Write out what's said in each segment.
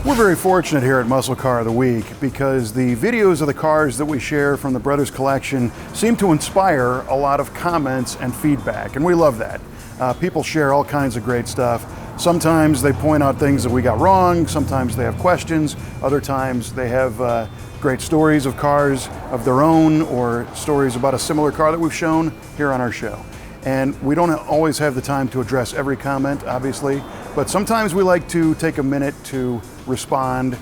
We're very fortunate here at Muscle Car of the Week because the videos of the cars that we share from the Brothers Collection seem to inspire a lot of comments and feedback, and we love that. People share all kinds of great stuff. Sometimes they point out things that we got wrong, sometimes they have questions, other times they have great stories of cars of their own or stories about a similar car that we've shown here on our show. And we don't always have the time to address every comment, obviously, but sometimes we like to take a minute to respond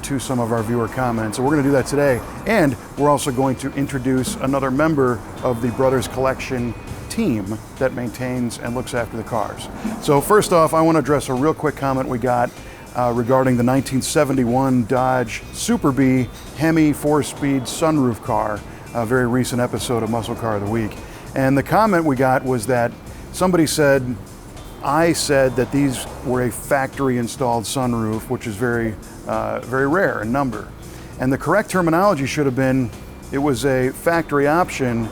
to some of our viewer comments. So we're going to do that today. And we're also going to introduce another member of the Brothers Collection team that maintains and looks after the cars. So first off, I want to address a real quick comment we got regarding the 1971 Dodge Super Bee Hemi 4-speed sunroof car, a very recent episode of Muscle Car of the Week. And the comment we got was that somebody said, I said that these were a factory installed sunroof, which is very rare in number. And the correct terminology should have been, it was a factory option,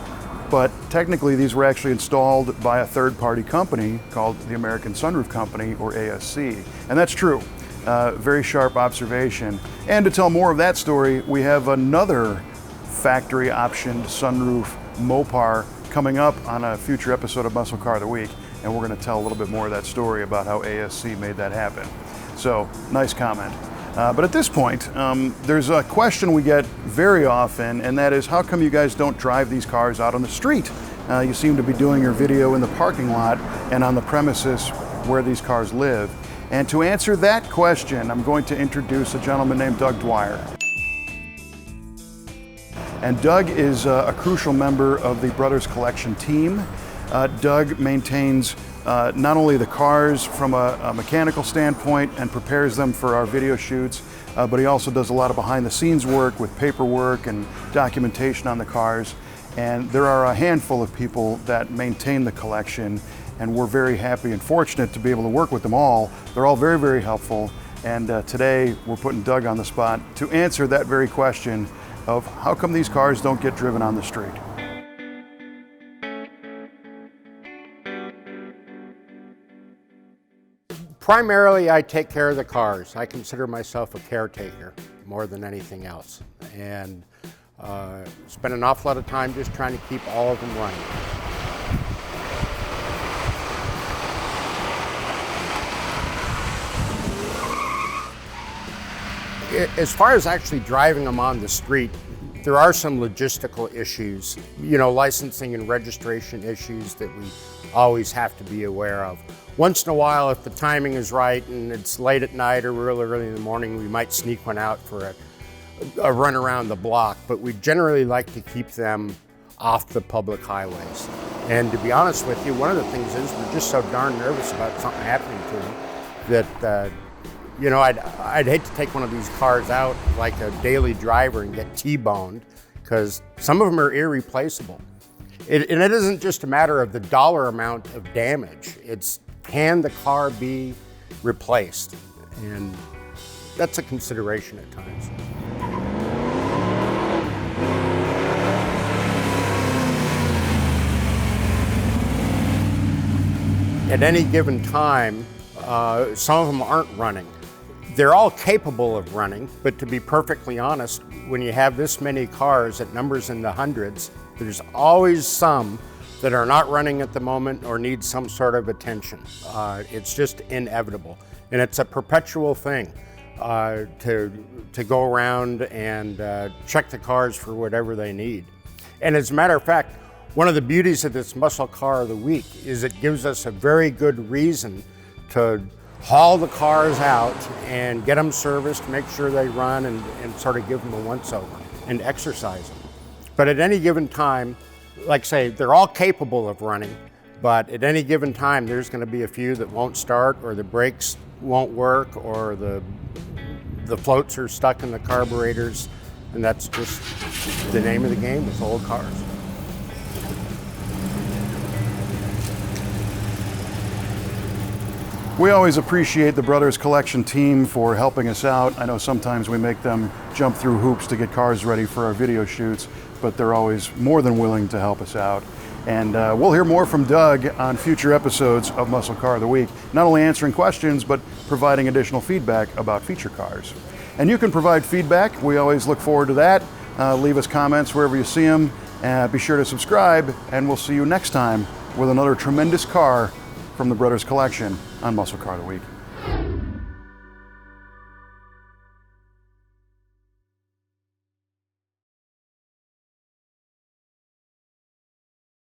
but technically these were actually installed by a third-party company called the American Sunroof Company, or ASC. And that's true. Very sharp observation. And to tell more of that story, we have another factory optioned sunroof Mopar coming up on a future episode of Muscle Car of the Week, and we're going to tell a little bit more of that story about how ASC made that happen. So, nice comment. But at this point, there's a question we get very often, and that is, how come you guys don't drive these cars out on the street? You seem to be doing your video in the parking lot and on the premises where these cars live. And to answer that question, I'm going to introduce a gentleman named Doug Dwyer. And Doug is a crucial member of the Brothers Collection team. Doug maintains not only the cars from a mechanical standpoint and prepares them for our video shoots, but he also does a lot of behind the scenes work with paperwork and documentation on the cars. And there are a handful of people that maintain the collection, and we're very happy and fortunate to be able to work with them all. They're all very, very helpful. And today we're putting Doug on the spot to answer that very question of how come these cars don't get driven on the street. Primarily, I take care of the cars. I consider myself a caretaker more than anything else, and spend an awful lot of time just trying to keep all of them running. As far as actually driving them on the street, there are some logistical issues, licensing and registration issues that we always have to be aware of. Once in a while, if the timing is right and it's late at night or really early in the morning, we might sneak one out for a run around the block, but we generally like to keep them off the public highways. And to be honest with you, one of the things is we're just so darn nervous about something happening to them that I'd hate to take one of these cars out like a daily driver and get T-boned, because some of them are irreplaceable. And it isn't just a matter of the dollar amount of damage. It's, can the car be replaced? And that's a consideration at times. At any given time, some of them aren't running. They're all capable of running, but to be perfectly honest, when you have this many cars at numbers in the hundreds, there's always some that are not running at the moment or need some sort of attention. It's just inevitable. And it's a perpetual thing to go around and check the cars for whatever they need. And as a matter of fact, one of the beauties of this Muscle Car of the Week is it gives us a very good reason to haul the cars out and get them serviced, make sure they run, and sort of give them a once-over and exercise them. But at any given time, like I say, they're all capable of running, but at any given time, there's going to be a few that won't start, or the brakes won't work, or the floats are stuck in the carburetors, and that's just the name of the game with old cars. We always appreciate the Brothers Collection team for helping us out. I know sometimes we make them jump through hoops to get cars ready for our video shoots, but they're always more than willing to help us out. And we'll hear more from Doug on future episodes of Muscle Car of the Week, not only answering questions, but providing additional feedback about feature cars. And you can provide feedback. We always look forward to that. Leave us comments wherever you see them. Be sure to subscribe, and we'll see you next time with another tremendous car from the Brothers Collection on Muscle Car of the Week.